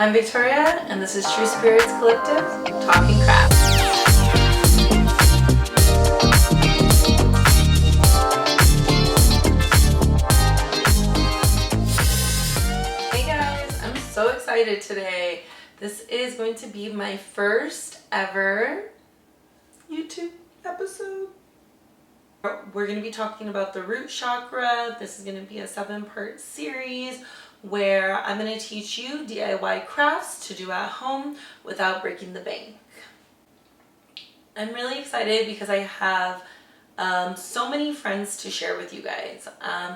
I'm Victoria, and this is True Spirits Collective, Talkin Craft. Hey guys, I'm so excited today. This is going to be my first ever YouTube episode. We're going to be talking about the root chakra. This is going to be a 7-part series where I'm going to teach you DIY crafts to do at home without breaking the bank. I'm really excited because I have so many friends to share with you guys.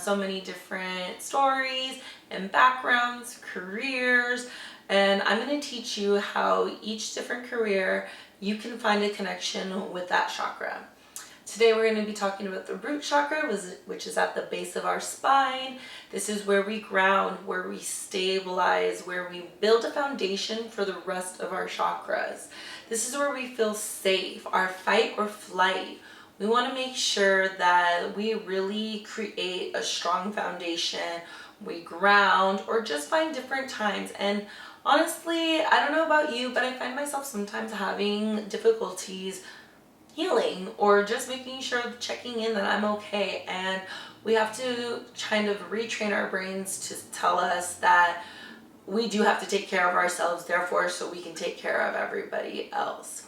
So many different stories and backgrounds, careers, and I'm going to teach you how each different career you can find a connection with that chakra. Today we're going to be talking about the root chakra, which is at the base of our spine. This is where we ground, where we stabilize, where we build a foundation for the rest of our chakras. This is where we feel safe, our fight or flight. We want to make sure that we really create a strong foundation. We ground or just find different times. And honestly, I don't know about you, but I find myself sometimes having difficulties healing or just making sure, checking in that I'm okay. And we have to kind of retrain our brains to tell us that we do have to take care of ourselves, therefore, so we can take care of everybody else.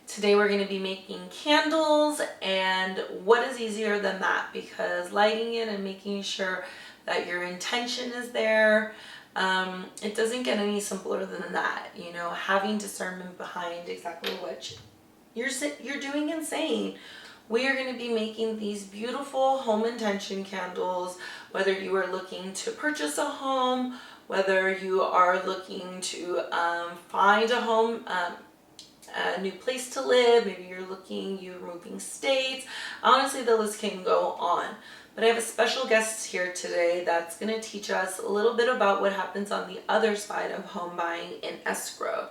Today we're going to be making candles, and what is easier than that? Because lighting it and making sure that your intention is there, it doesn't get any simpler than that. You know, having discernment behind exactly what you're doing and saying. We are going to be making these beautiful home intention candles, whether you are looking to purchase a home, whether you are looking to find a home, a new place to live, maybe you're moving states. Honestly, the list can go on. But I have a special guest here today that's going to teach us a little bit about what happens on the other side of home buying in escrow.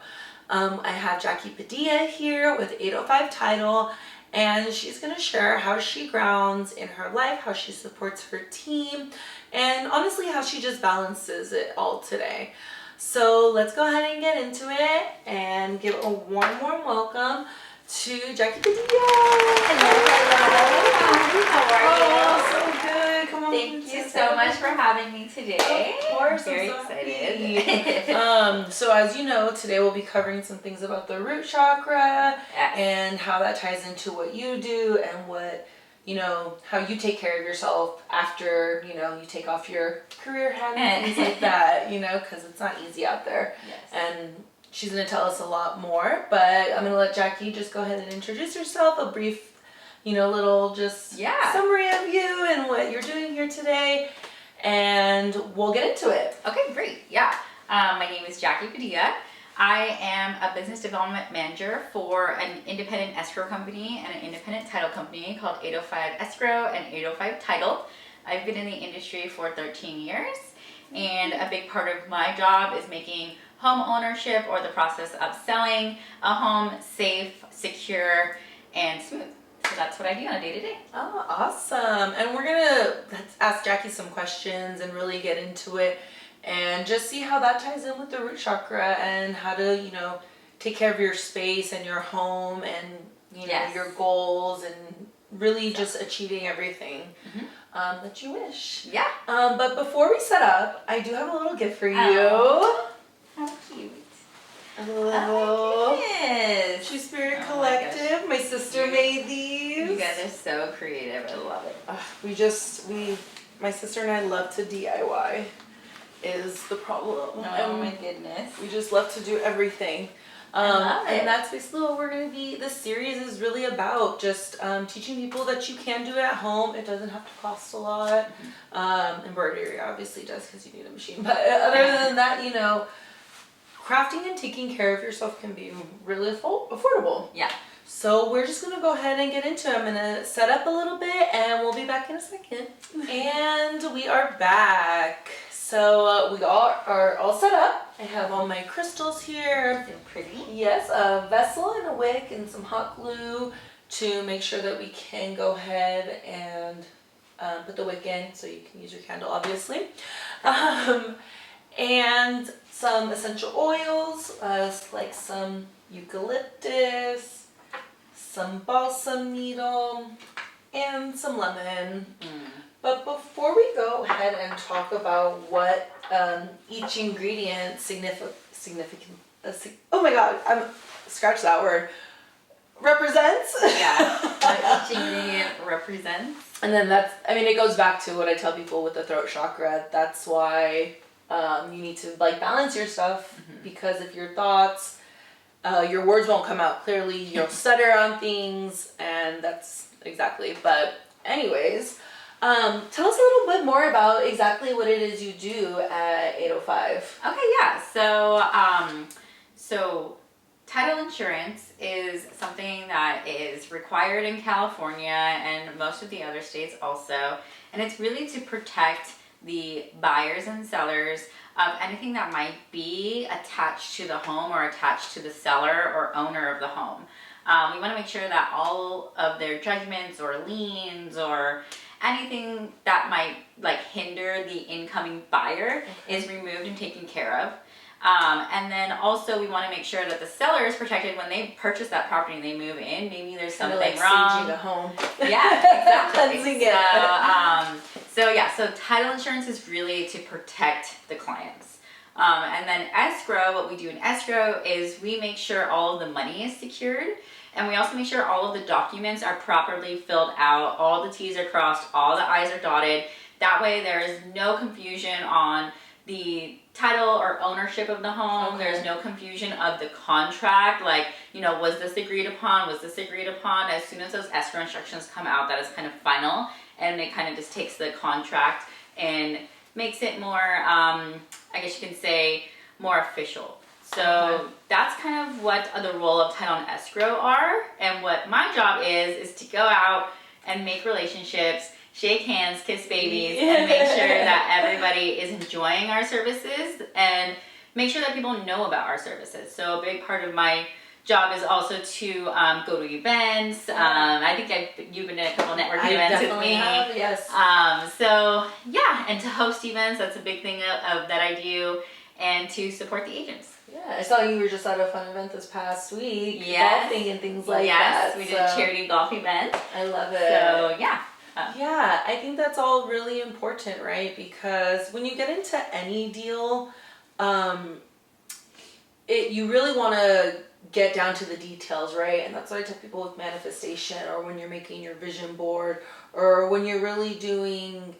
I have Jackie Padilla here with 805 Title, and she's going to share how she grounds in her life, how she supports her team, and honestly how she just balances it all today. So let's go ahead and get into it and give a warm welcome to Jackie Padilla. Hello. How are you? Oh, so good. Come on. Thank you so much for having me today. Of course, Very I'm so excited. So as you know, today we'll be covering some things about the root chakra and how that ties into what you do and what, you know, how you take care of yourself after, you know, you take off your career hat and things like that, you know, because it's not easy out there. Yes. And she's going to tell us a lot more, but I'm going to let Jackie just go ahead and introduce herself, a brief, you know, little just summary of you and what you're doing here today, and we'll get into it. Okay, great. Yeah. My name is Jackie Padilla. I am a business development manager for an independent escrow company and an independent title company called 805 Escrow and 805 Title. I've been in the industry for 13 years, and a big part of my job is making home ownership or the process of selling a home safe, secure, and smooth. So that's what I do on a day-to-day. Oh, awesome. And we're going to ask Jackie some questions and really get into it and just see how that ties in with the root chakra and how to, you know, take care of your space and your home and, you know, your goals and really just achieving everything that you wish. Yeah. But before we set up, I do have a little gift for you. Oh, how cute. A little True Spirit Collective. My sister made these. You guys are so creative. I love it. My sister and I love to DIY is the problem. Oh my goodness. We just love to do everything. I love it. And that's basically what we're going to be, this series is really about, just teaching people that you can do it at home. It doesn't have to cost a lot. Embroidery obviously does because you need a machine. But other than that, you know, crafting and taking care of yourself can be really affordable. Yeah. So we're just going to go ahead and get into it. I'm going to set up a little bit and we'll be back in a second. And we are back. So we are all set up. I have all my crystals here. They're pretty. Yes, a vessel and a wick and some hot glue to make sure that we can go ahead and put the wick in so you can use your candle, obviously. And some essential oils, like some eucalyptus, some balsam needle, and some lemon. But before we go ahead and talk about what each ingredient oh my god, scratch that word, represents. Yeah, what each ingredient represents. And then it goes back to what I tell people with the throat chakra. That's why you need to like balance your stuff, because if your thoughts, your words won't come out clearly, you'll stutter on things, and that's exactly. But anyways, tell us a little bit more about exactly what it is you do at 805. Okay, yeah. So title insurance is something that is required in California and most of the other states also. And it's really to protect the buyers and sellers of anything that might be attached to the home or attached to the seller or owner of the home. We want to make sure that all of their judgments or liens or anything that might like hinder the incoming buyer is removed and taken care of. And then also we want to make sure that the seller is protected when they purchase that property and they move in. Maybe there's something like wrong. Staging a home. Yeah, exactly. Cleansing it. So title insurance is really to protect the clients. And then escrow, what we do in escrow is we make sure all of the money is secured. And we also make sure all of the documents are properly filled out, all the T's are crossed, all the I's are dotted. That way there is no confusion on the title or ownership of the home. Okay. There's no confusion of the contract, like, was this agreed upon? Was this agreed upon? As soon as those escrow instructions come out, that is kind of final, and it kind of just takes the contract and makes it more, I guess you can say, more official. So that's kind of what the role of title and escrow are. And what my job is to go out and make relationships, shake hands, kiss babies, and make sure that everybody is enjoying our services and make sure that people know about our services. So a big part of my job is also to go to events. I think you've been to a couple networking events with me. Have, yes. And to host events, that's a big thing that I do, and to support the agents. Yeah, I saw you were just at a fun event this past week, golfing and things like that. Yes, we did a charity golf event. I love it. So, yeah. Yeah, I think that's all really important, right? Because when you get into any deal, you really want to get down to the details, right? And that's what I tell people with manifestation, or when you're making your vision board, or when you're really doing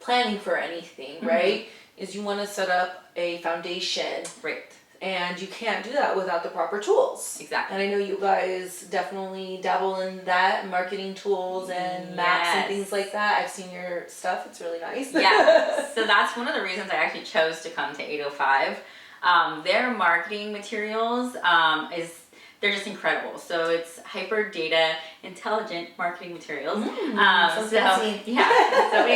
planning for anything, right? Is you want to set up a foundation. Right. And you can't do that without the proper tools. Exactly. And I know you guys definitely dabble in that, marketing tools and maps and things like that. I've seen your stuff. It's really nice. Yeah. So that's one of the reasons I actually chose to come to 805. Their marketing materials they're just incredible. So it's hyper data intelligent marketing materials. So we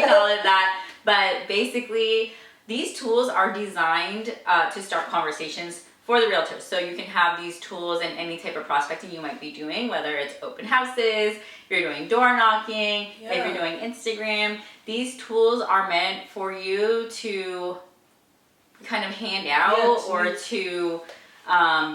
call it that. But basically, these tools are designed to start conversations for the realtors. So you can have these tools in any type of prospecting you might be doing, whether it's open houses, if you're doing door knocking, if you're doing Instagram. These tools are meant for you to kind of hand out or to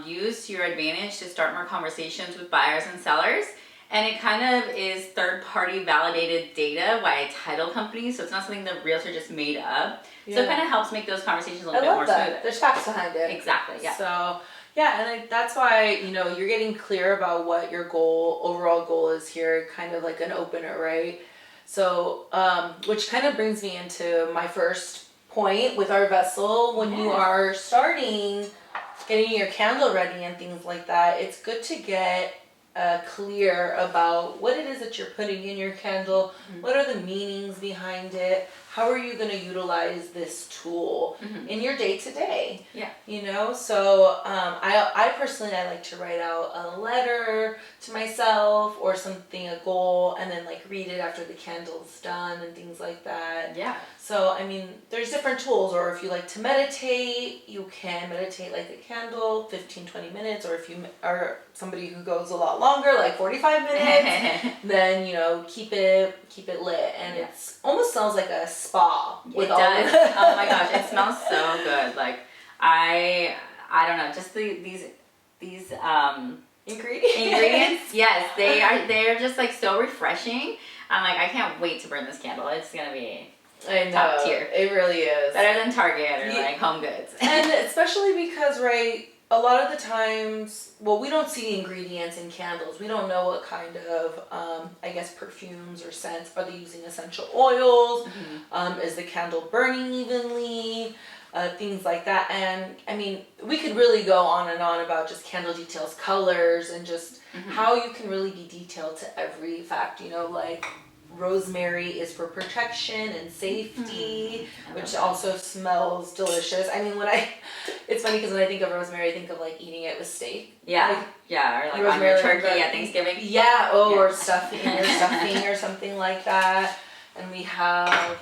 use to your advantage to start more conversations with buyers and sellers. And it kind of is third-party validated data by a title company, so it's not something the realtor just made up. So it kind of helps make those conversations a little bit more smooth. There's facts behind it. Exactly, yeah. So, and that's why, you're getting clear about what your overall goal is here, kind of like an opener, right? So, which kind of brings me into my first point with our vessel. When you are getting your candle ready and things like that, it's good to get clear about what it is that you're putting in your candle. What are the meanings behind it? How are you going to utilize this tool in your day-to-day? So I personally, I like to write out a letter to myself or something, a goal, and then like read it after the candle's done and things like that. So there's different tools, or if you like to meditate, you can meditate like a candle, 15-20 minutes, or if you are somebody who goes a lot longer, like 45 minutes, then keep it lit, and it's almost smells like a spa. It does. Oh my gosh, it smells so good. Like I don't know, just these ingredients. Yes, they're just like so refreshing. I'm like, I can't wait to burn this candle. It's gonna be top tier. It really is. Better than Target or like Home Goods. And especially because, right, a lot of the times, well, we don't see ingredients in candles. We don't know what kind of, I guess, perfumes or scents. Are they using essential oils? Mm-hmm. Is the candle burning evenly? Things like that. And I mean, we could really go on and on about just candle details, colors, and just how you can really be detailed to every fact. You know, like rosemary is for protection and safety, which also smells delicious. I mean, it's funny because when I think of rosemary, I think of like eating it with steak. Yeah, or like on your turkey at Thanksgiving. Yeah, or stuffing or something like that. And we have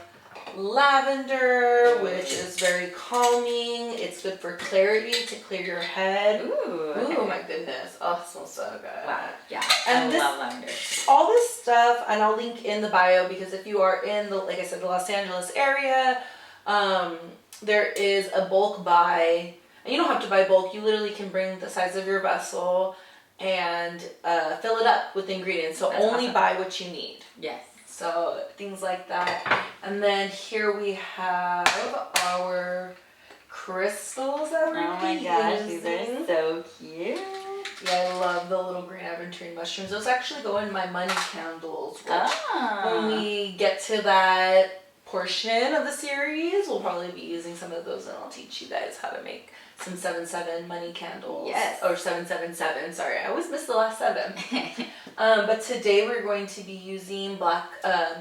lavender, which is very calming. It's good for clarity, to clear your head. Ooh, my goodness. Oh, it smells so good. Wow. Yeah. And I love lavender. All this stuff, and I'll link in the bio, because if you are in like I said, the Los Angeles area, there is a bulk buy. And you don't have to buy bulk. You literally can bring the size of your vessel and fill it up with ingredients. So that's only awesome. Buy what you need. Yes. So things like that. And then here we have our crystals that we're using. Oh my gosh, these are so cute. Yeah, I love the little green aventurine mushrooms. Those actually go in my money candles. When we get to that portion of the series, we'll probably be using some of those, and I'll teach you guys how to make some 7/7 money candles. Yes. Or 777. Sorry, I always miss the last 7. But today we're going to be using black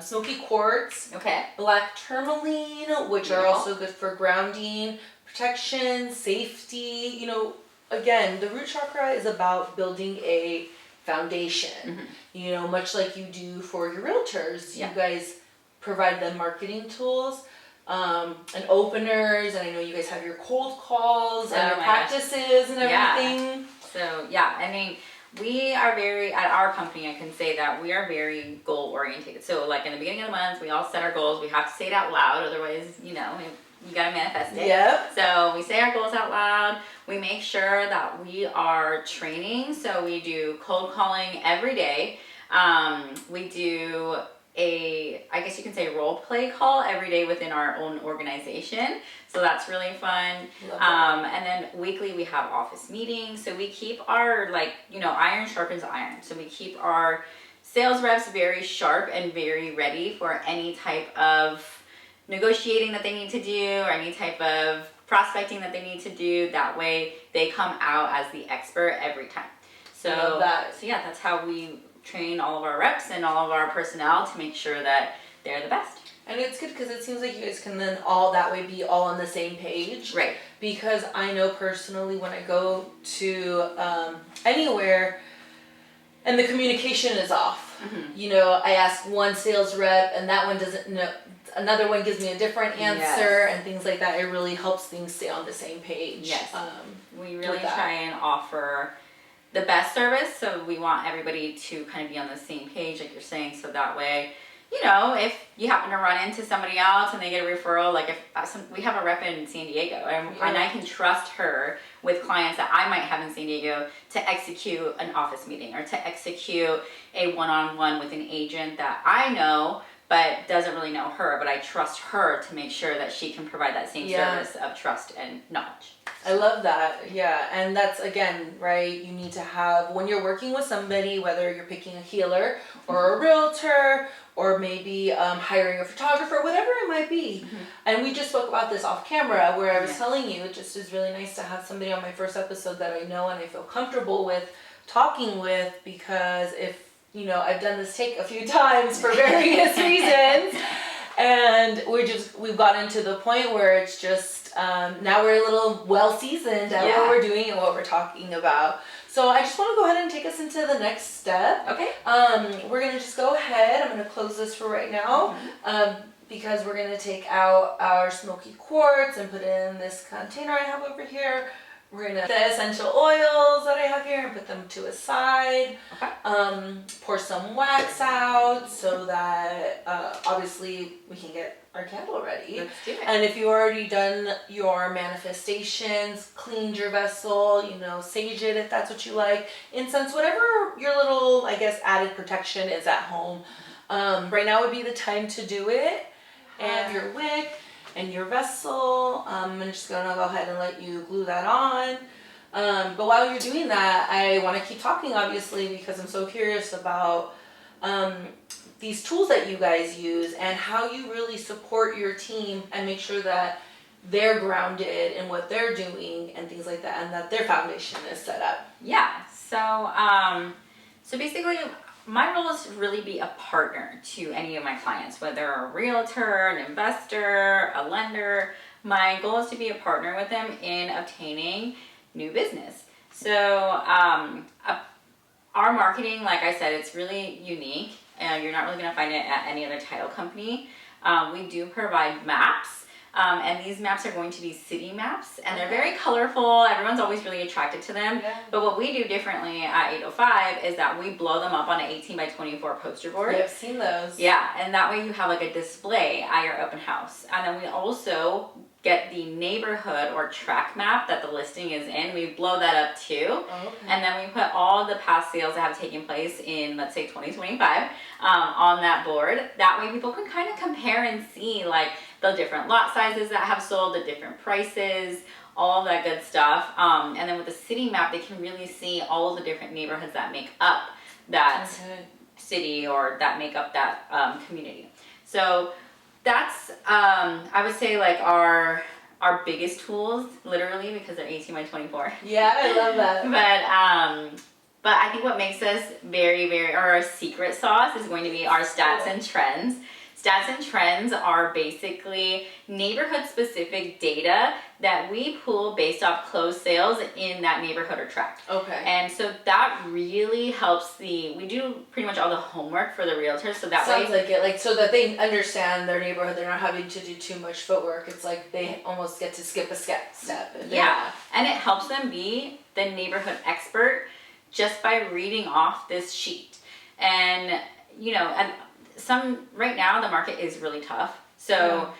smoky quartz, black tourmaline, which are also good for grounding, protection, safety. You know, again, the root chakra is about building a foundation. You know, much like you do for your realtors. You guys provide them marketing tools and openers, and I know you guys have your cold calls and your practices and everything. So yeah, I mean, we are very, at our company, I can say that we are very goal oriented. So like in the beginning of the month, we all set our goals. We have to say it out loud, otherwise, you know, you gotta manifest it. Yep. So we say our goals out loud. We make sure that we are training. So we do cold calling every day. We do I guess you can say role play call every day within our own organization. So that's really fun. And then weekly we have office meetings. So we keep our, like, you know, iron sharpens iron. So we keep our sales reps very sharp and very ready for any type of negotiating that they need to do or any type of prospecting that they need to do. That way they come out as the expert every time. So yeah, that's how we train all of our reps and all of our personnel to make sure that they're the best. And it's good because it seems like you guys can then all that way be all on the same page. Right. Because I know personally when I go to anywhere and the communication is off, you know, I ask one sales rep and that one doesn't know, another one gives me a different answer and things like that. It really helps things stay on the same page. Yes. We really try and offer the best service, so we want everybody to kind of be on the same page, like you're saying, so that way, you know, if you happen to run into somebody else and they get a referral, like if we have a rep in San Diego, and I can trust her with clients that I might have in San Diego to execute an office meeting or to execute a one-on-one with an agent that I know but doesn't really know her, but I trust her to make sure that she can provide that same service of trust and knowledge. I love that. Yeah. And that's, again, right, you need to have, when you're working with somebody, whether you're picking a healer or a realtor or maybe hiring a photographer, whatever it might be. And we just spoke about this off camera where I was telling you, it just is really nice to have somebody on my first episode that I know and I feel comfortable with talking with, because if, you know, I've done this take a few times for various reasons, and we've gotten to the point where it's just, now we're a little well-seasoned at what we're doing and what we're talking about. So I just want to go ahead and take us into the next step. Okay. We're going to just go ahead. I'm going to close this for right now, because we're going to take out our smoky quartz and put it in this container I have over here. We're gonna the essential oils that I have here and put them to a side. Okay. Pour some wax out so that obviously we can get our candle ready. Let's do it. And if you already done your manifestations, cleaned your vessel, you know, sage it if that's what you like, incense, whatever your little, I guess, added protection is at home. Right now would be the time to do it. And your wick and your vessel. I'm just gonna go ahead and let you glue that on. But while you're doing that, I want to keep talking, obviously, because I'm so curious about these tools that you guys use and how you really support your team and make sure that they're grounded in what they're doing and things like that, and that their foundation is set up. Yeah. So basically, my role is to really be a partner to any of my clients, whether a realtor, an investor, a lender. My goal is to be a partner with them in obtaining new business. So our marketing, like I said, it's really unique. You're not really going to find it at any other title company. We do provide maps. And these maps are going to be city maps, and they're very colorful. Everyone's always really attracted to them. Yeah. But what we do differently at 805 is that we blow them up on an 18 by 24 poster board. Yeah, I've seen those. Yeah, and that way you have like a display at your open house. And then we also get the neighborhood or tract map that the listing is in. We blow that up too. Oh, okay. And then we put all the past sales that have taken place in, let's say, 2025 on that board. That way people can kind of compare and see like the different lot sizes that have sold, the different prices, all of that good stuff. And then with the city map, they can really see all of the different neighborhoods that make up that city or that make up that community. So that's, I would say, like our biggest tools, literally, because they're 18 by 24. Yeah, I love that. But I think what makes us very, very, or our secret sauce is going to be our stats and trends. Stats and trends are basically neighborhood-specific data that we pull based off closed sales in that neighborhood or tract. Okay. And so that really helps we do pretty much all the homework for the realtors, so that Sounds way... like it, like so that they understand their neighborhood, they're not having to do too much footwork. It's like they almost get to skip a step. Yeah, and it helps them be the neighborhood expert just by reading off this sheet. And, you know, right now the market is really tough. So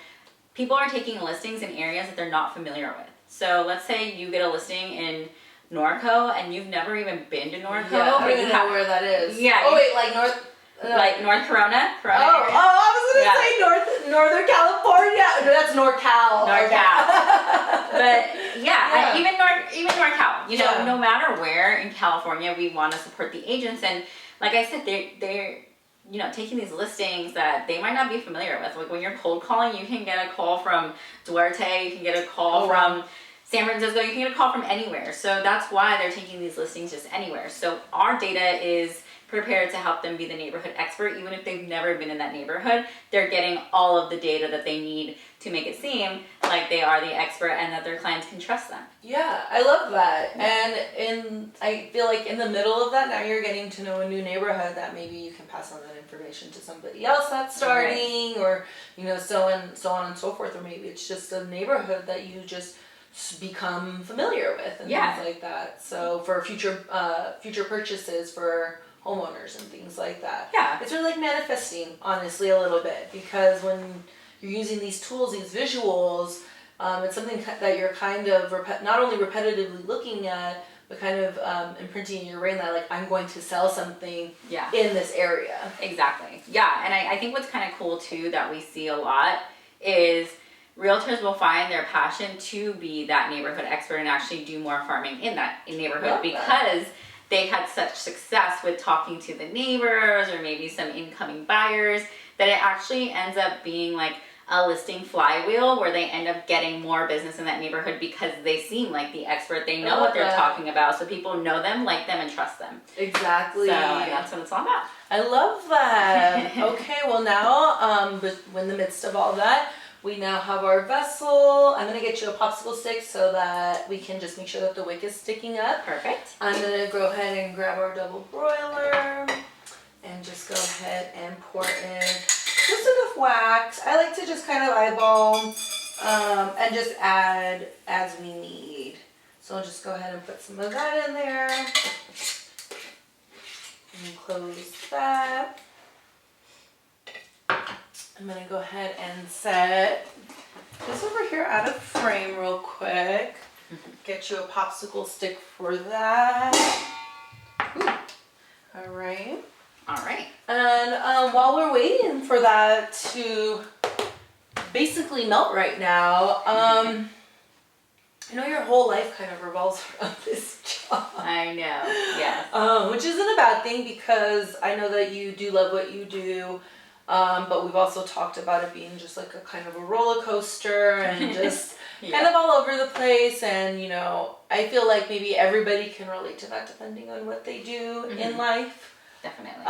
people are taking listings in areas that they're not familiar with. So let's say you get a listing in Norco and you've never even been to Norco. Yeah, I don't even know where that is. Yeah. Oh wait, like North... like North Corona area. I was gonna say Northern California. No, that's NorCal. NorCal. But yeah, even NorCal. You know, no matter where in California, we want to support the agents. And like I said, they're you know, taking these listings that they might not be familiar with. Like when you're cold calling, you can get a call from Duarte, you can get a call from San Francisco, you can get a call from anywhere. So that's why they're taking these listings just anywhere. So our data is prepared to help them be the neighborhood expert. Even if they've never been in that neighborhood, they're getting all of the data that they need to make it seem like they are the expert and that their clients can trust them. Yeah, I love that. And I feel like in the middle of that, now you're getting to know a new neighborhood that maybe you can pass on that information to somebody else that's starting, or, you know, so on and so forth. Or maybe it's just a neighborhood that you just become familiar with and things like that. So for future purchases for homeowners and things like that. Yeah. It's really like manifesting, honestly, a little bit, because when you're using these tools, these visuals, it's something that you're kind of not only repetitively looking at, but kind of imprinting in your brain that, like, I'm going to sell something in this area. Exactly. Yeah, and I think what's kind of cool, too, that we see a lot is realtors will find their passion to be that neighborhood expert and actually do more farming in that neighborhood because they've had such success with talking to the neighbors or maybe some incoming buyers that it actually ends up being like a listing flywheel where they end up getting more business in that neighborhood because they seem like the expert. They know what they're talking about, so people know them, like them, and trust them. Exactly. So and that's what it's all about. I love that. Okay, well now, in the midst of all that, we now have our vessel. I'm going to get you a popsicle stick so that we can just make sure that the wick is sticking up. Perfect. I'm going to go ahead and grab our double broiler and just go ahead and pour in just enough wax. I like to just kind of eyeball and just add as we need. So I'll just go ahead and put some of that in there. And close that. I'm gonna go ahead and set this over here out of frame real quick. Get you a popsicle stick for that. All right. All right. And while we're waiting for that to basically melt right now, I know your whole life kind of revolves around this job. I know, yes. Which isn't a bad thing because I know that you do love what you do. But we've also talked about it being just like a kind of a roller coaster and just kind of all over the place. And, you know, I feel like maybe everybody can relate to that depending on what they do in life. Definitely.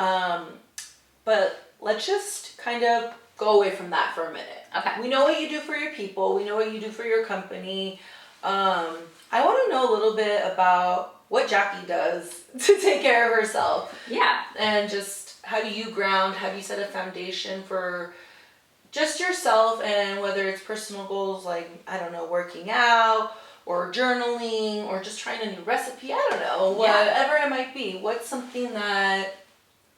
But let's just kind of go away from that for a minute. Okay. We know what you do for your people. We know what you do for your company. I want to know a little bit about what Jackie does to take care of herself. Yeah. And just how do you ground? How do you set a foundation for just yourself, and whether it's personal goals like, I don't know, working out or journaling or just trying a new recipe, I don't know, whatever it might be. What's something that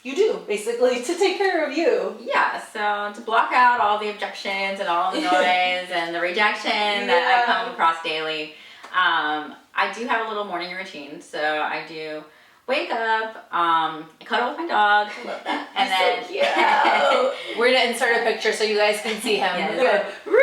you do basically to take care of you? Yeah, so to block out all the objections and all the noise and the rejection that I come across daily, I do have a little morning routine. So I do wake up, I cuddle with my dog. I love that. And then so cute. We're gonna insert a picture so you guys can see him. Yes. Good.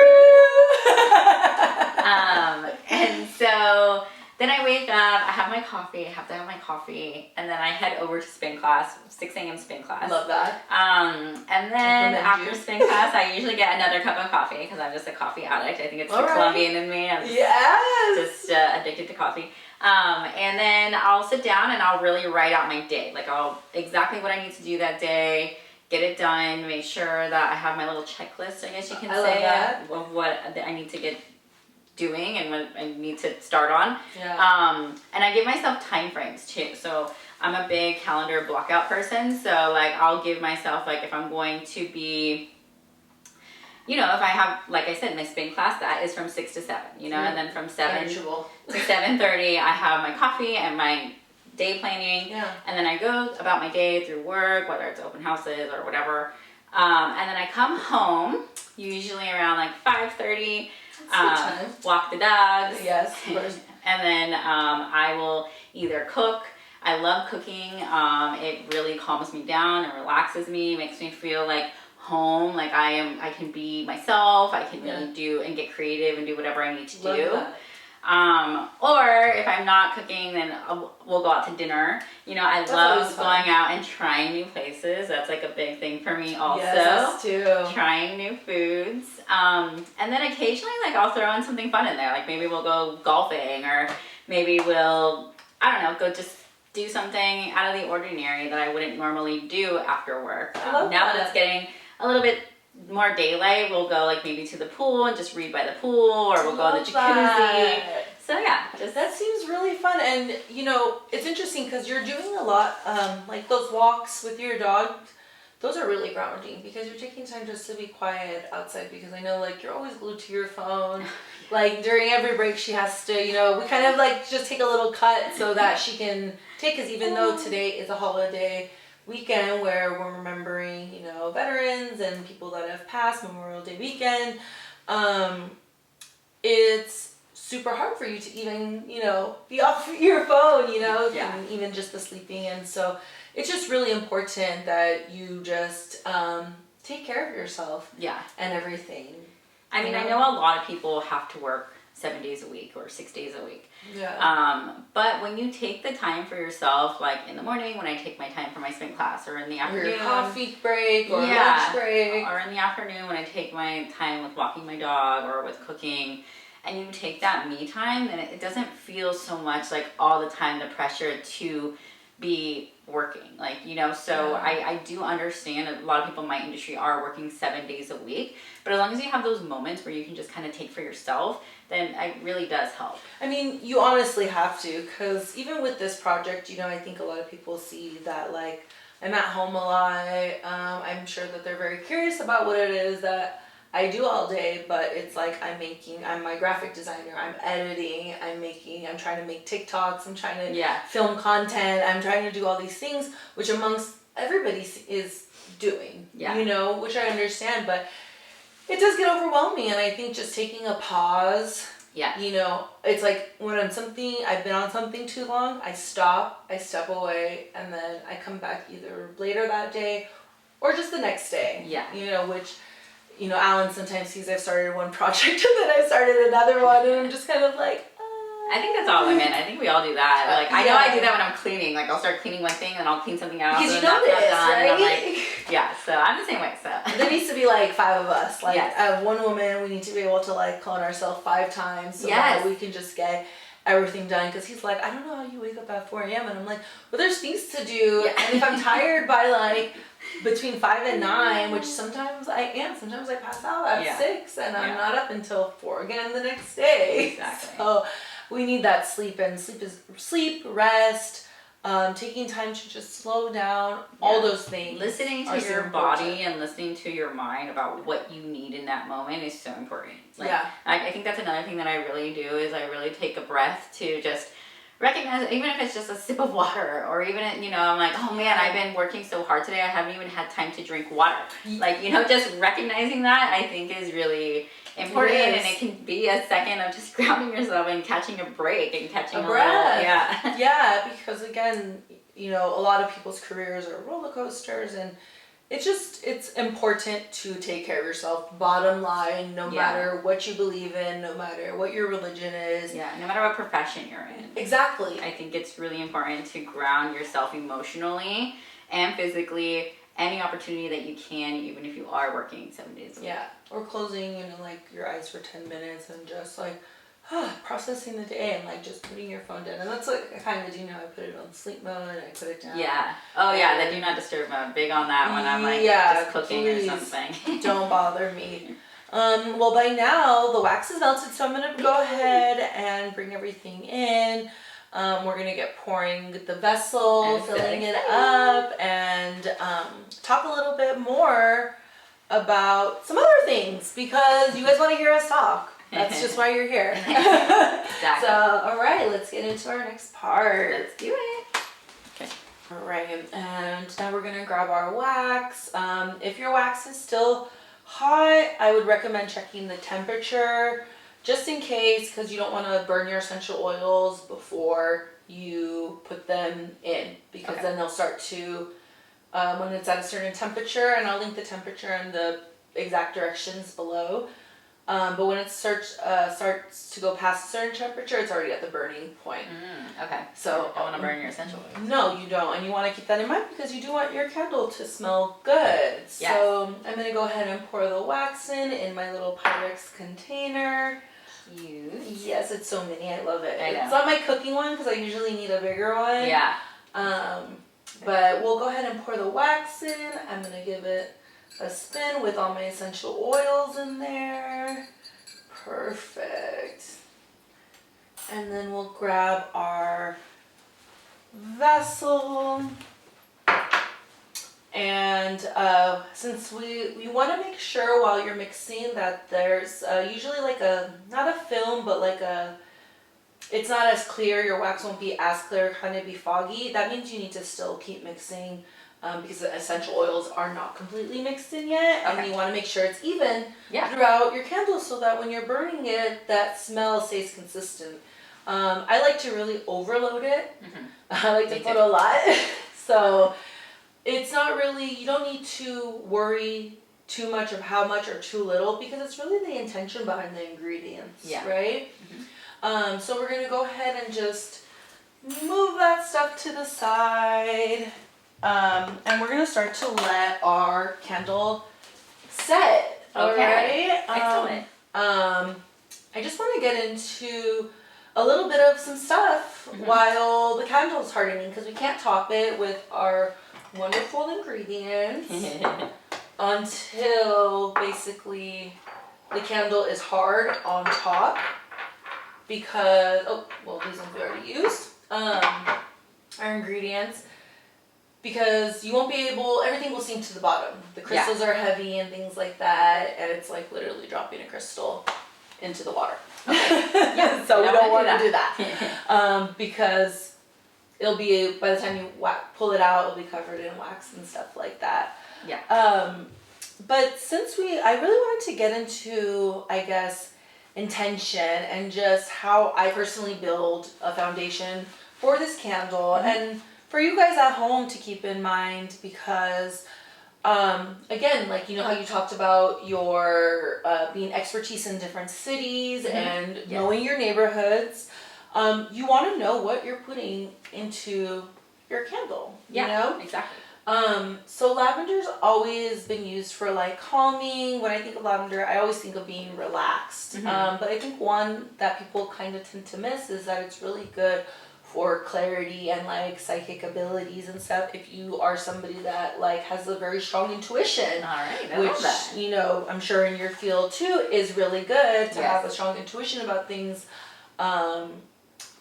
And so then I wake up, I have my coffee, I have to have my coffee, and then I head over to spin class, 6 a.m. spin class. Love that. And then after spin class, I usually get another cup of coffee because I'm just a coffee addict. I think it's the Colombian in me. I'm just addicted to coffee. And then I'll sit down and I'll really write out my day. Like exactly what I need to do that day, get it done, make sure that I have my little checklist, I guess you can say, of what I need to get doing and what I need to start on. Yeah. And I give myself time frames too. So I'm a big calendar block out person. So like I'll give myself, like if I'm going to be, you know, if I have, like I said, my spin class, that is from 6 to 7, you know, and then from 7 to 7:30, I have my coffee and my day planning. Yeah. And then I go about my day through work, whether it's open houses or whatever. And then I come home, usually around like 5:30, walk the dogs. Yes, of course. And then I will either cook. I love cooking. It really calms me down and relaxes me, makes me feel like home, like I can be myself. I can really do and get creative and do whatever I need to do. Or if I'm not cooking, then we'll go out to dinner. You know, I love going out and trying new places. That's like a big thing for me also. Yes, too. Trying new foods. And then occasionally, like, I'll throw in something fun in there. Like maybe we'll go golfing, or maybe we'll, I don't know, go just do something out of the ordinary that I wouldn't normally do after work. Now that it's getting a little bit more daylight, we'll go like maybe to the pool and just read by the pool, or we'll go to the jacuzzi. So yeah, that seems really fun. And you know, it's interesting because you're doing a lot, like those walks with your dog. Those are really grounding because you're taking time just to be quiet outside, because I know like you're always glued to your phone. Like during every break she has to, you know, we kind of like just take a little cut so that she can take, because even though today is a holiday weekend where we're remembering, you know, veterans and people that have passed, Memorial Day weekend, it's super hard for you to even, you know, be off your phone, you know, and even just the sleeping. And so it's just really important that you just take care of yourself and everything. I mean, I know a lot of people have to work 7 days a week or 6 days a week. But when you take the time for yourself, like in the morning when I take my time for my spin class, or in the afternoon, or your coffee break, or lunch break, or in the afternoon when I take my time with walking my dog or with cooking, and you take that me time, then it doesn't feel so much like all the time the pressure to be working, like, you know. So I do understand a lot of people in my industry are working 7 days a week, but as long as you have those moments where you can just kind of take for yourself, then it really does help. I mean, you honestly have to, because even with this project, you know, I think a lot of people see that like I'm at home a lot. I'm sure that they're very curious about what it is that I do all day, but it's like I'm my graphic designer, I'm editing, I'm trying to make TikToks, I'm trying to film content, I'm trying to do all these things, which amongst everybody is doing, you know, which I understand, but it does get overwhelming. And I think just taking a pause, you know, it's like when I've been on something too long, I stop, I step away, and then I come back either later that day or just the next day, you know, which, you know, Alan sometimes sees I've started one project and then I started another one, and I'm just kind of like, I think that's all women. I think we all do that. Like, I know I do that when I'm cleaning. Like, I'll start cleaning one thing and I'll clean something else. Because you and notice, that's not done, right? And I'm like, so I'm the same way, so. There needs to be like 5 of us. Like, one woman, we need to be able to like clone ourselves 5 times so that we can just get everything done. Because he's like, I don't know how you wake up at 4 a.m. And I'm like, well, there's things to do. And if I'm tired by like between 5 and 9, which sometimes I am, sometimes I pass out at 6 and I'm not up until 4 again the next day. Exactly. So we need that sleep, and sleep, rest, taking time to just slow down, all those things. Listening to your body and listening to your mind about what you need in that moment is so important. Like, I think that's another thing that I really do is I really take a breath to just recognize, even if it's just a sip of water, or even, you know, I'm like, oh man, I've been working so hard today, I haven't even had time to drink water. Like, you know, just recognizing that I think is really important, and it can be a second of just grounding yourself and catching a break and catching a breath. Yeah, because again, you know, a lot of people's careers are roller coasters, and it's important to take care of yourself, bottom line, no matter what you believe in, no matter what your religion is. No matter what profession you're in. Exactly. I think it's really important to ground yourself emotionally and physically, any opportunity that you can, even if you are working 7 days a week. Or closing, you know, like your eyes for 10 minutes and just like processing the day and like just putting your phone down. And that's like I kind of do now. I put it on sleep mode and I put it down. The do not disturb mode. Big on that when I'm like just cooking or something. Don't bother me. Well, by now the wax is melted, so I'm gonna go ahead and bring everything in. We're gonna get pouring the vessel, filling it up, and talk a little bit more about some other things because you guys want to hear us talk. That's just why you're here. Exactly. So, all right, let's get into our next part. Let's do it. Okay. All right, and now we're gonna grab our wax. If your wax is still hot, I would recommend checking the temperature just in case, because you don't want to burn your essential oils before you put them in, because then they'll start to, when it's at a certain temperature, and I'll link the temperature and the exact directions below, but when it starts to go past a certain temperature, it's already at the burning point. So you don't want to burn your essential oils. No, you don't, and you want to keep that in mind because you do want your candle to smell good. So I'm going to go ahead and pour the wax in my little Pyrex container. Cute. Yes, it's so mini. I love it. I know. It's not my cooking one because I usually need a bigger one. But we'll go ahead and pour the wax in. I'm going to give it a spin with all my essential oils in there. Perfect. And then we'll grab our vessel. And since we want to make sure while you're mixing that there's usually like not a film, but like it's not as clear, your wax won't be as clear, kind of be foggy. That means you need to still keep mixing because the essential oils are not completely mixed in yet. And you want to make sure it's even throughout your candle so that when you're burning it, that smell stays consistent. I like to really overload it. I like to put a lot. So it's not really, you don't need to worry too much of how much or too little because it's really the intention behind the ingredients, right? So we're going to go ahead and just move that stuff to the side. And we're going to start to let our candle set. Excellent. I just want to get into a little bit of some stuff while the candle's hardening because we can't top it with our wonderful ingredients until basically the candle is hard on top because, these ones we already used, our ingredients, because you won't be able, everything will sink to the bottom. The crystals are heavy and things like that, and it's like literally dropping a crystal into the water. Okay. Yeah, so we don't want to do that. Because it'll be, by the time you pull it out, it'll be covered in wax and stuff like that. Yeah. But since I really wanted to get into, I guess, intention and just how I personally build a foundation for this candle, and for you guys at home to keep in mind, because again, like, you know how you talked about your being expertise in different cities and knowing your neighborhoods, you want to know what you're putting into your candle. You know? Exactly. So lavender's always been used for like calming. When I think of lavender, I always think of being relaxed. But I think one that people kind of tend to miss is that it's really good for clarity and like psychic abilities and stuff. If you are somebody that like has a very strong intuition, All right, which love that. you know, I'm sure in your field too is really good to have a strong intuition about things,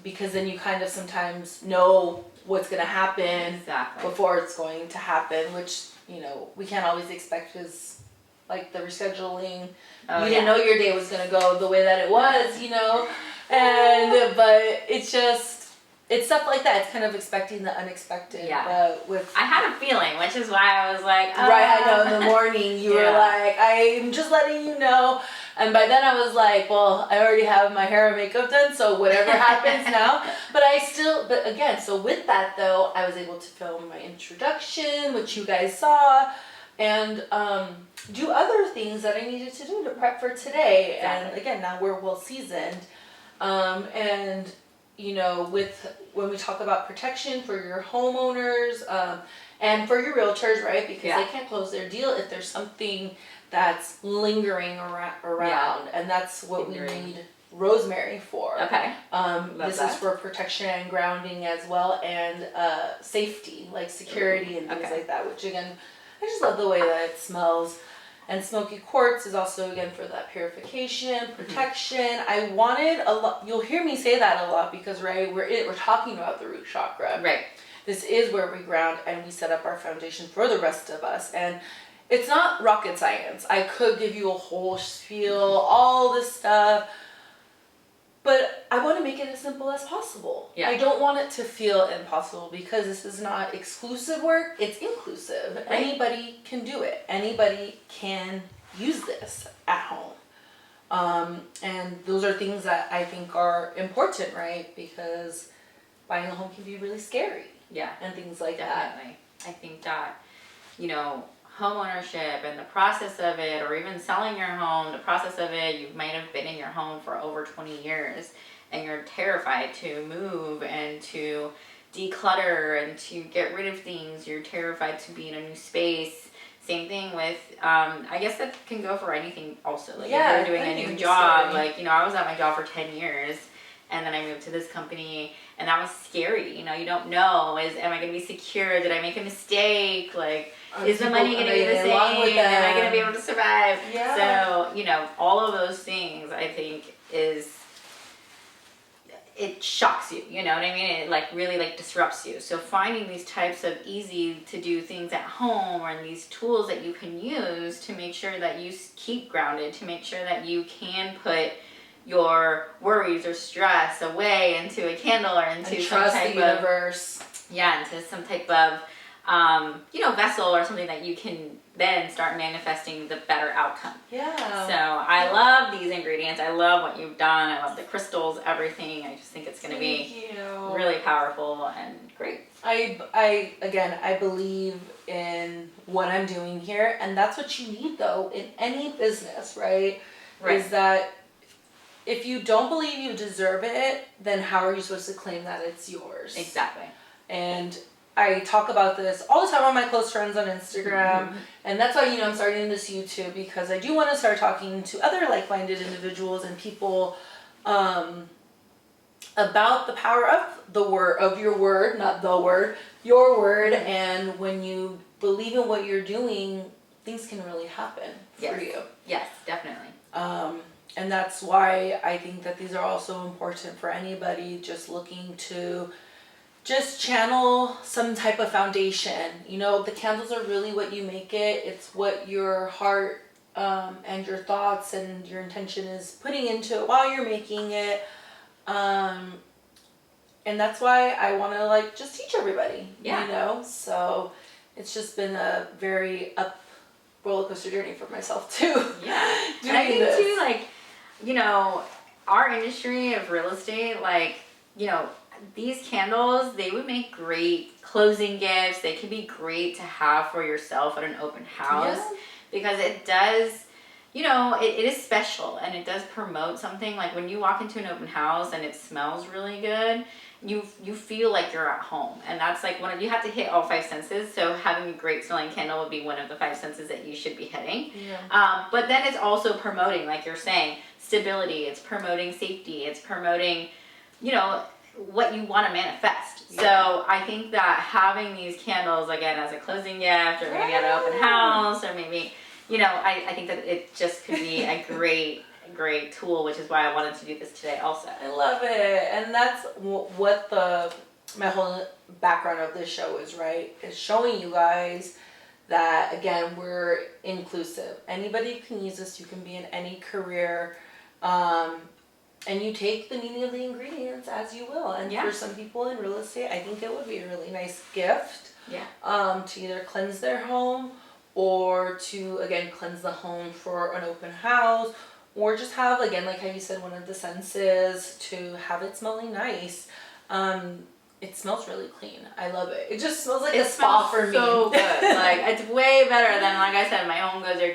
because then you kind of sometimes know what's going to happen before it's going to happen, which, you know, we can't always expect, because like the rescheduling, you didn't know your day was going to go the way that it was, you know, and but it's just, it's stuff like that. It's kind of expecting the unexpected. But with, I had a feeling, which is why I was like, right, I know in the morning you were like, I'm just letting you know. And by then I was like, well, I already have my hair and makeup done, so whatever happens now. But again, so with that though, I was able to film my introduction, which you guys saw, and do other things that I needed to do to prep for today. And again, now we're well seasoned. And you know, when we talk about protection for your homeowners, and for your realtors, right? Because they can't close their deal if there's something that's lingering around, and that's what we need rosemary for. Okay. This is for protection and grounding as well, and safety, like security and things like that, which again, I just love the way that it smells. And smoky quartz is also, again, for that purification, protection. I wanted a lot, you'll hear me say that a lot, because we're talking about the root chakra. Right. This is where we ground and we set up our foundation for the rest of us. And it's not rocket science. I could give you a whole spiel, all this stuff, but I want to make it as simple as possible. I don't want it to feel impossible, because this is not exclusive work, it's inclusive. Right. Anybody can do it. Anybody can use this at home. And those are things that I think are important, right? Because buying a home can be really scary. Yeah. And things like that. I think that, you know, home ownership and the process of it, or even selling your home, the process of it, you might have been in your home for over 20 years and you're terrified to move and to declutter and to get rid of things. You're terrified to be in a new space. Same thing with, I guess that can go for anything also. Like if you're doing a new job, like, you know, I was at my job for 10 years and then I moved to this company, and that was scary. You know, you don't know, am I going to be secure? Did I make a mistake? Like, is the money going to be the same? Am I going to be able to survive? Yeah. So, you know, all of those things, I think, it shocks you, you know what I mean? It like really like disrupts you. So finding these types of easy to do things at home, or these tools that you can use to make sure that you keep grounded, to make sure that you can put your worries or stress away into a candle, or into some type of universe. Into some type of you know, vessel or something that you can then start manifesting the better outcome. Yeah. So I love these ingredients. I love what you've done. I love the crystals, everything. I just think it's going to be really powerful and great. I believe in what I'm doing here, and that's what you need though in any business, right? Is that if you don't believe you deserve it, then how are you supposed to claim that it's yours? Exactly. And I talk about this all the time on my close friends on Instagram, and that's why, you know, I'm starting this YouTube, because I do want to start talking to other like-minded individuals and people about the power of your word, not the word, your word, and when you believe in what you're doing, things can really happen for you. Yes, definitely. And that's why I think that these are also important for anybody just looking to just channel some type of foundation. You know, the candles are really what you make it. It's what your heart and your thoughts and your intention is putting into it while you're making it. And that's why I want to like just teach everybody, you know? So it's just been a very roller coaster journey for myself too. Yeah. And I think too, like, you know, our industry of real estate, like, you know, these candles, they would make great closing gifts. They could be great to have for yourself at an open house because it does, you know, it is special and it does promote something. Like when you walk into an open house and it smells really good, you feel like you're at home. And that's like you have to hit all 5 senses. So having a great smelling candle would be one of the 5 senses that you should be hitting. Yeah. But then it's also promoting, like you're saying, stability. It's promoting safety. It's promoting, you know, what you want to manifest. Yeah. So I think that having these candles again as a closing gift or maybe at an open house or maybe, you know, I think that it just could be a great tool, which is why I wanted to do this today also. I love it. And that's what my whole background of this show is, right? Is showing you guys that, again, we're inclusive. Anybody can use this. You can be in any career. And you take the meaning of the ingredients as you will. And for some people in real estate, I think it would be a really nice gift. Yeah. To either cleanse their home or to, again, cleanse the home for an open house or just have, again, like how you said, one of the senses to have it smelling nice. It smells really clean. I love it. It just smells like a spa for me. So good. Like it's way better than, like I said, my home goods or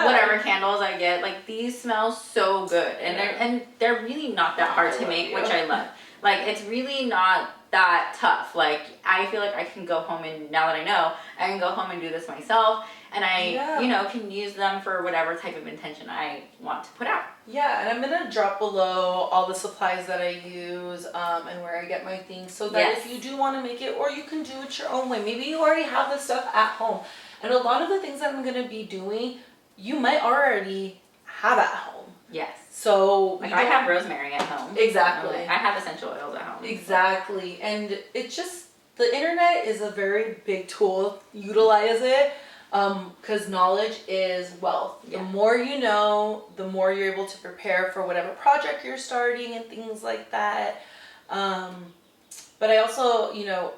whatever candles I get. Like these smell so good, and they're really not that hard to make, which I love. Like it's really not that tough. Like I feel like I can go home and now that I know, I can go home and do this myself, and I you know can use them for whatever type of intention I want to put out. Yeah, and I'm gonna drop below all the supplies that I use and where I get my things, so that if you do want to make it, or you can do it your own way. Maybe you already have this stuff at home, and a lot of the things that I'm gonna be doing, you might already have at home. Yes. So like I have rosemary at home. Exactly. I have essential oils at home. Exactly, and it's just the internet is a very big tool. Utilize it. Because knowledge is wealth. The more you know, the more you're able to prepare for whatever project you're starting and things like that. But I also, you know,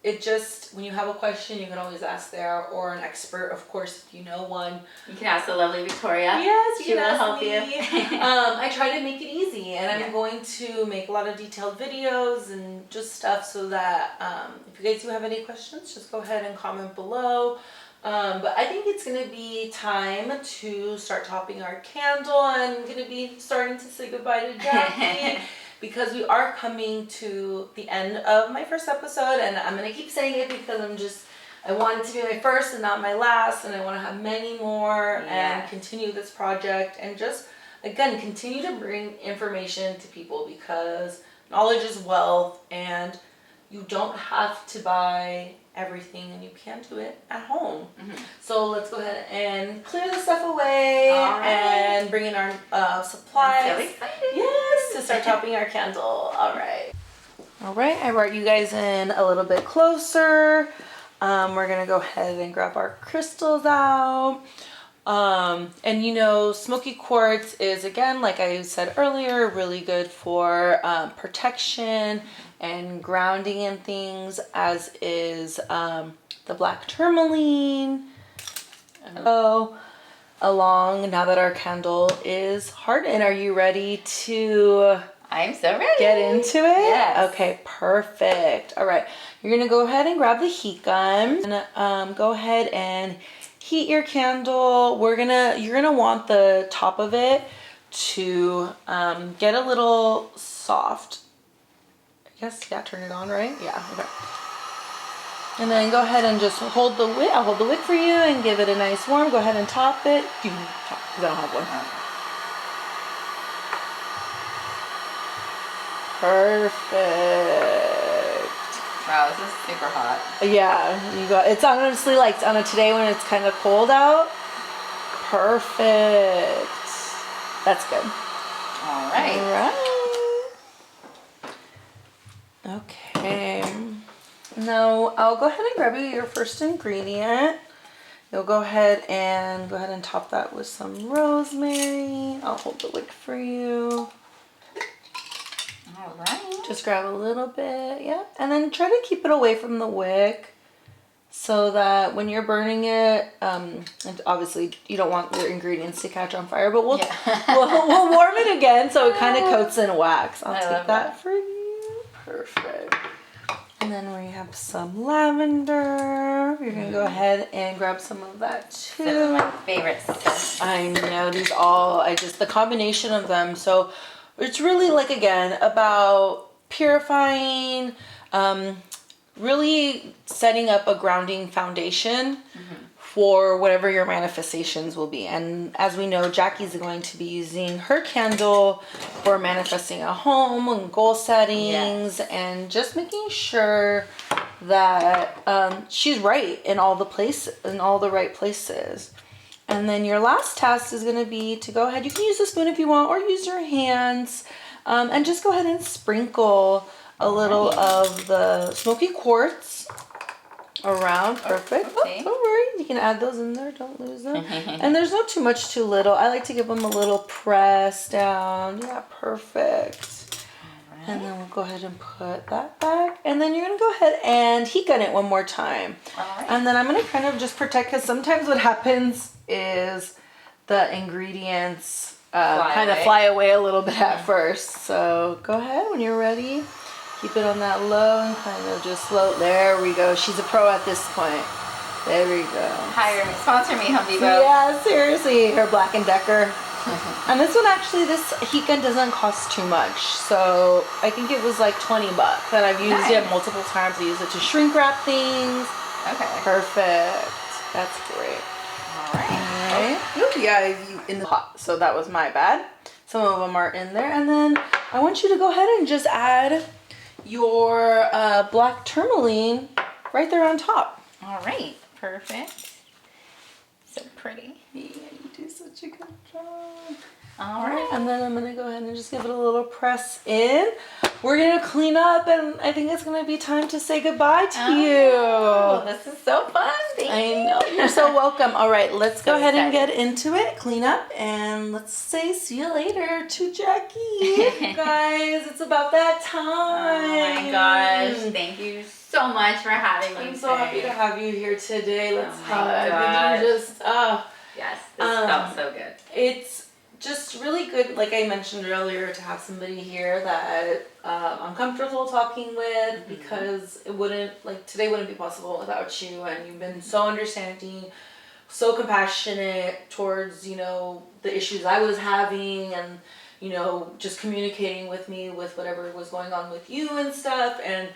it just, when you have a question, you can always ask there, or an expert, of course, if you know one. You can ask the lovely Victoria. Yes, she will help you. I try to make it easy, and I'm going to make a lot of detailed videos and just stuff so that if you guys do have any questions, just go ahead and comment below. But I think it's going to be time to start topping our candle. I'm going to be starting to say goodbye to Jackie because we are coming to the end of my first episode, and I'm going to keep saying it because I want it to be my first and not my last, and I want to have many more and continue this project and just, again, continue to bring information to people because knowledge is wealth, and you don't have to buy everything, and you can do it at home. So let's go ahead and clear the stuff away and bring in our supplies. I'm so excited. Yes, to start topping our candle. All right, I brought you guys in a little bit closer. We're gonna go ahead and grab our crystals out. And you know, smoky quartz is, again, like I said earlier, really good for protection and grounding and things, as is the black tourmaline. So along, now that our candle is hardened, are you ready to I'm so ready. Get into it? Yes. Okay, perfect. All right, you're gonna go ahead and grab the heat gun and go ahead and heat your candle. You're gonna want the top of it to get a little soft. Yes, yeah, turn it on, right? Yeah, okay. And then go ahead and just hold the wick. I'll hold the wick for you and give it a nice warm. Go ahead and top it. You can top, because I don't have one. Perfect. Wow, this is super hot. Yeah, you got. It's honestly like on a today when it's kind of cold out. Perfect. That's good. All right. All right. Okay. Now I'll go ahead and grab you your first ingredient. You'll go ahead and top that with some rosemary. I'll hold the wick for you. All right. Just grab a little bit, yeah. And then try to keep it away from the wick so that when you're burning it, and obviously you don't want your ingredients to catch on fire, but we'll warm it again so it kind of coats in wax. I'll take that for you. Perfect. And then we have some lavender. You're gonna go ahead and grab some of that too. Some of my favorites. I know these all, the combination of them. So it's really like, again, about purifying, really setting up a grounding foundation for whatever your manifestations will be. And as we know, Jackie's going to be using her candle for manifesting a home and goal settings and just making sure that she's right in all the right places. And then your last task is going to be to go ahead. You can use a spoon if you want, or use your hands, and just go ahead and sprinkle a little of the smoky quartz around. Perfect. Okay. Oh, don't worry. You can add those in there. Don't lose them. And there's no too much, too little. I like to give them a little press down. Yeah, perfect. And then we'll go ahead and put that back. And then you're going to go ahead and heat gun it one more time. And then I'm going to kind of just protect, because sometimes what happens is the ingredients kind of fly away a little bit at first. So go ahead when you're ready. Keep it on that low and kind of just slow. There we go. She's a pro at this point. There we go. Hire me. Sponsor me, Home Depot. Yeah, seriously. Her Black & Decker. And this one, actually, this heat gun doesn't cost too much. So I think it was like $20. And I've used it multiple times. I use it to shrink wrap things. Okay. Perfect. That's great. All right. Oh, yeah, in the pot. So that was my bad. Some of them are in there. And then I want you to go ahead and just add your black tourmaline right there on top. All right. Perfect. So pretty. Yeah, you do such a good job. All right. And then I'm going to go ahead and just give it a little press in. We're going to clean up, and I think it's going to be time to say goodbye to you. Oh, this is so fun. Thank you. I know. You're so welcome. All right, let's go ahead and get into it. Clean up, and let's say see you later to Jackie. Guys, it's about that time. Oh my gosh. Thank you so much for having me. I'm so happy to have you here today. Let's hug. gosh. Yes, this felt so good. It's just really good, like I mentioned earlier, to have somebody here that I'm comfortable talking with, because it wouldn't, like, today wouldn't be possible without you, and you've been so understanding, so compassionate towards, you know, the issues I was having, and, you know, just communicating with me with whatever was going on with you and stuff. And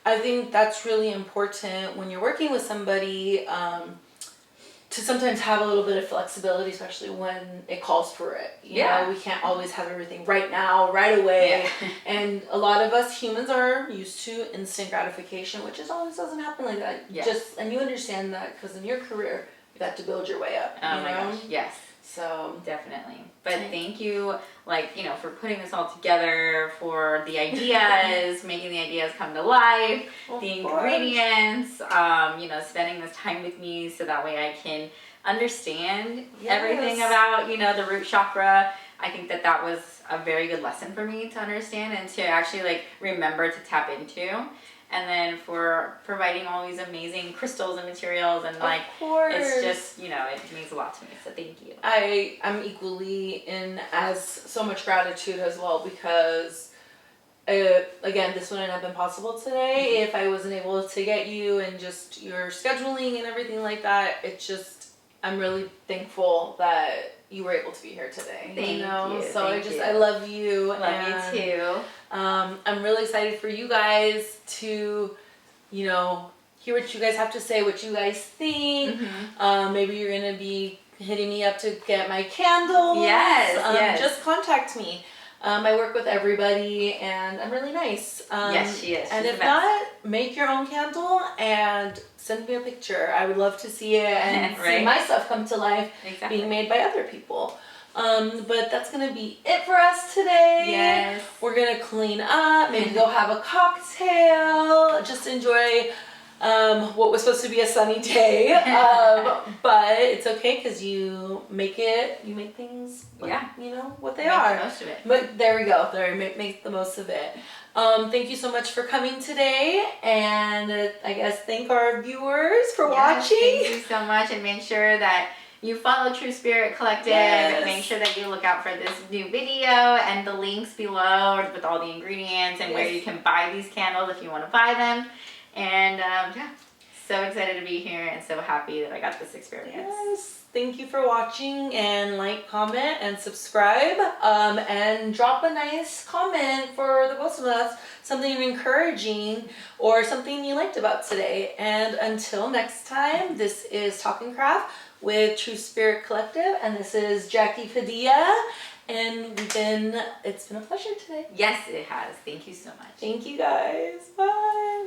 I think that's really important when you're working with somebody, to sometimes have a little bit of flexibility, especially when it calls for it. You know, we can't always have everything right now, right away. And a lot of us humans are used to instant gratification, which always doesn't happen like that. And you understand that because in your career, you got to build your way up. Oh my gosh, yes. So definitely. But thank you, like, you know, for putting this all together, for the ideas, making the ideas come to life, the ingredients, you know, spending this time with me so that way I can understand everything about, you know, the root chakra. I think that that was a very good lesson for me to understand and to actually, like, remember to tap into. And then for providing all these amazing crystals and materials, and like, it's just, you know, it means a lot to me. So thank you. I'm equally in as so much gratitude as well, because again, this wouldn't have been possible today if I wasn't able to get you, and just your scheduling and everything like that. It's just, I'm really thankful that you were able to be here today. Thank you. So I love you. Love you too. I'm really excited for you guys to, you know, hear what you guys have to say, what you guys think. Maybe you're going to be hitting me up to get my candles. Yes. Just contact me. I work with everybody, and I'm really nice. Yes, she is. And if not, make your own candle and send me a picture. I would love to see it and see my stuff come to life being made by other people. But that's gonna be it for us today. Yes. We're gonna clean up, maybe go have a cocktail, just enjoy what was supposed to be a sunny day. But it's okay because you make things, you know, what they are. Make the most of it. But there we go. Make the most of it. Thank you so much for coming today, and I guess thank our viewers for watching. Thank you so much, and make sure that you follow True Spirit Collective. Yes. Make sure that you look out for this new video and the links below with all the ingredients and where you can buy these candles if you want to buy them. And so excited to be here and so happy that I got this experience. Yes. Thank you for watching, and like, comment, and subscribe, and drop a nice comment for the both of us, something encouraging or something you liked about today. And until next time, this is Talkin Craft with True Spirit Collective, and this is Jackie Padilla, and it's been a pleasure today. Yes, it has. Thank you so much. Thank you guys. Bye.